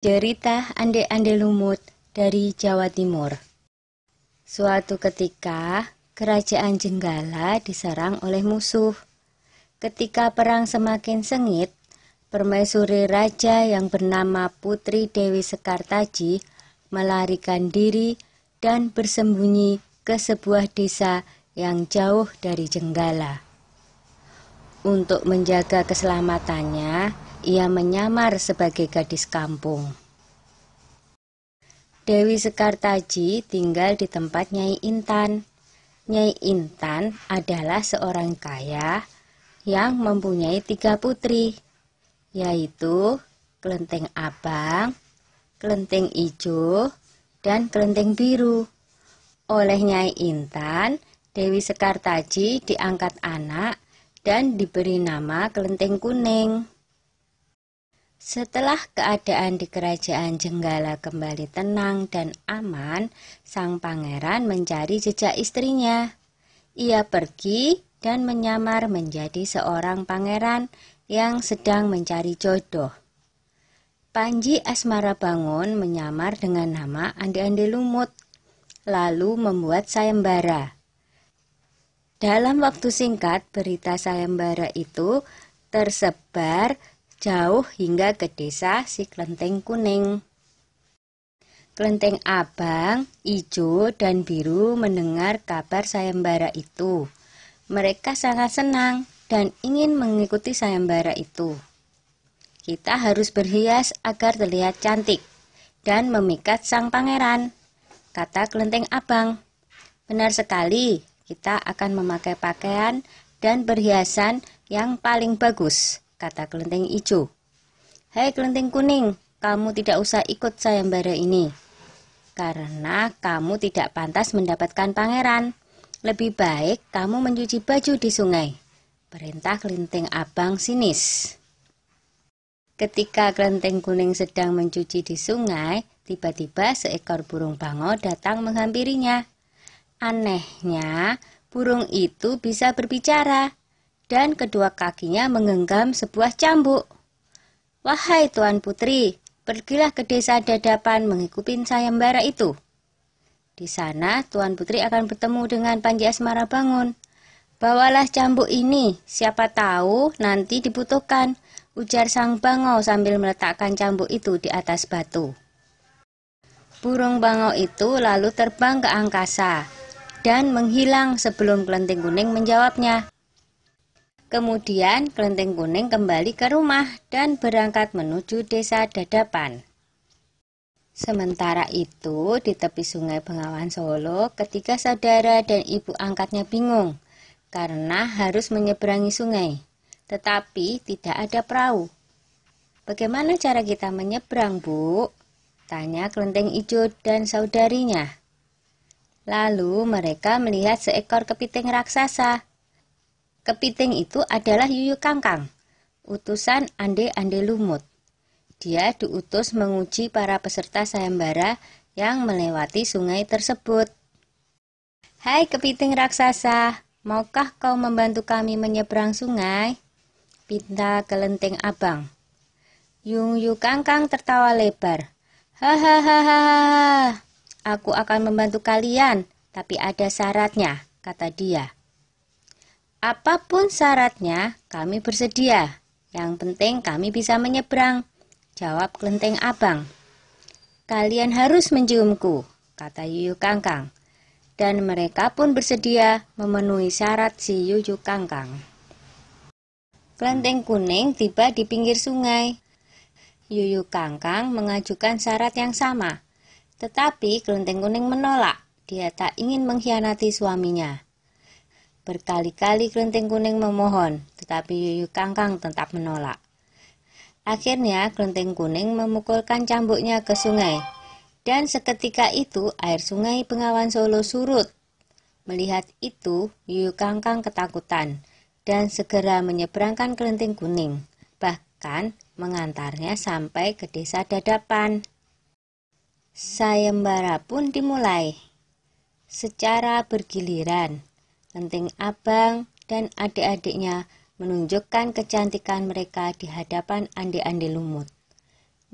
Cerita Ande-Ande Lumut dari Jawa Timur. Suatu ketika, kerajaan Jenggala diserang oleh musuh. Ketika perang semakin sengit, permaisuri raja yang bernama Putri Dewi Sekartaji melarikan diri dan bersembunyi ke sebuah desa yang jauh dari Jenggala. Untuk menjaga keselamatannya, ia menyamar sebagai gadis kampung. Dewi Sekartaji tinggal di tempat Nyai Intan. Nyai Intan adalah seorang kaya yang mempunyai 3 putri, yaitu Kelenteng Abang, Kelenteng Ijo, dan Kelenteng Biru. Oleh Nyai Intan, Dewi Sekartaji diangkat anak dan diberi nama Kelenteng Kuning. Setelah keadaan di kerajaan Jenggala kembali tenang dan aman, sang pangeran mencari jejak istrinya. Ia pergi dan menyamar menjadi seorang pangeran yang sedang mencari jodoh. Panji Asmarabangun menyamar dengan nama Ande-Ande Lumut, lalu membuat sayembara. Dalam waktu singkat, berita sayembara itu tersebar jauh hingga ke desa si Kelenteng Kuning. Kelenteng Abang, Ijo, dan Biru mendengar kabar sayembara itu. Mereka sangat senang dan ingin mengikuti sayembara itu. Kita harus berhias agar terlihat cantik dan memikat sang pangeran, kata Kelenteng Abang. Benar sekali, kita akan memakai pakaian dan perhiasan yang paling bagus, kata Kelenteng Ijo. Hai Kelenteng Kuning, kamu tidak usah ikut sayembara ini, karena kamu tidak pantas mendapatkan pangeran. Lebih baik kamu mencuci baju di sungai, perintah Kelenteng Abang sinis. Ketika Kelenteng Kuning sedang mencuci di sungai, tiba-tiba seekor burung bango datang menghampirinya. Anehnya, burung itu bisa berbicara, dan kedua kakinya menggenggam sebuah cambuk. Wahai Tuan Putri, pergilah ke desa Dadapan mengikuti sayembara itu. Di sana Tuan Putri akan bertemu dengan Panji Asmarabangun. Bawalah cambuk ini, siapa tahu nanti dibutuhkan, ujar sang bango sambil meletakkan cambuk itu di atas batu. Burung bango itu lalu terbang ke angkasa dan menghilang sebelum Kelenteng Kuning menjawabnya. Kemudian Kelenteng Kuning kembali ke rumah dan berangkat menuju desa Dadapan. Sementara itu, di tepi sungai Bengawan Solo, ketiga saudara dan ibu angkatnya bingung karena harus menyeberangi sungai, tetapi tidak ada perahu. Bagaimana cara kita menyeberang, Bu? Tanya Kelenteng Ijo dan saudarinya. Lalu mereka melihat seekor kepiting raksasa. Kepiting itu adalah Yuyu Kangkang, utusan Ande-Ande Lumut. Dia diutus menguji para peserta sayembara yang melewati sungai tersebut. Hai kepiting raksasa, maukah kau membantu kami menyeberang sungai? Pinta Kelenteng Abang. Yuyu Kangkang tertawa lebar. Hahaha, aku akan membantu kalian, tapi ada syaratnya, kata dia. Apapun syaratnya, kami bersedia. Yang penting kami bisa menyeberang, jawab Kelenteng Abang. Kalian harus menciumku, kata Yuyu Kangkang. Dan mereka pun bersedia memenuhi syarat si Yuyu Kangkang. Kelenteng Kuning tiba di pinggir sungai. Yuyu Kangkang mengajukan syarat yang sama, tetapi Kelenteng Kuning menolak. Dia tak ingin mengkhianati suaminya. Berkali-kali Kelenteng Kuning memohon, tetapi Yuyu Kangkang tetap menolak. Akhirnya Kelenteng Kuning memukulkan cambuknya ke sungai, dan seketika itu air sungai Bengawan Solo surut. Melihat itu, Yuyu Kangkang ketakutan dan segera menyeberangkan Kelenteng Kuning, bahkan mengantarnya sampai ke desa Dadapan. Sayembara pun dimulai. Secara bergiliran, Kelenteng Abang dan adik-adiknya menunjukkan kecantikan mereka di hadapan Ande-Ande Lumut.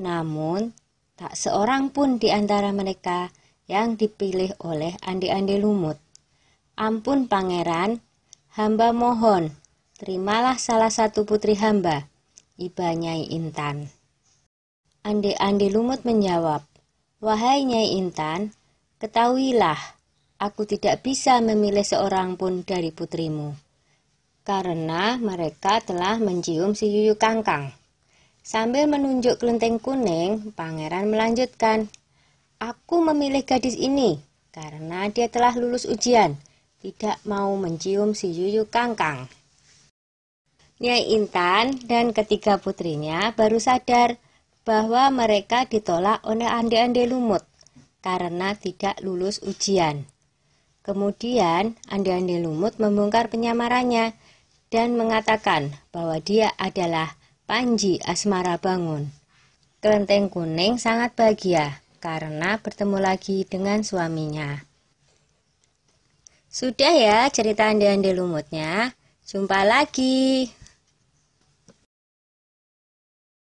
Namun, Tak seorang pun di antara mereka yang dipilih oleh Andi-Andi Lumut. Ampun pangeran, hamba mohon, terimalah salah satu putri hamba, iba Nyai Intan. Andi-Andi Lumut menjawab, wahai Nyai Intan, ketahuilah, aku tidak bisa memilih seorang pun dari putrimu, karena mereka telah mencium si Yuyu Kangkang. Sambil menunjuk kelenteng kuning, pangeran melanjutkan, aku memilih gadis ini karena dia telah lulus ujian, tidak mau mencium si Yuyu Kangkang. Nyai Intan dan ketiga putrinya baru sadar bahwa mereka ditolak oleh Andi-Andi Lumut karena tidak lulus ujian. Kemudian Andi-Andi Lumut membongkar penyamarannya dan mengatakan bahwa dia adalah Panji Asmara Bangun. Kelenteng kuning sangat bahagia karena bertemu lagi dengan suaminya. Sudah ya cerita Andi-Andi Lumutnya. Jumpa lagi.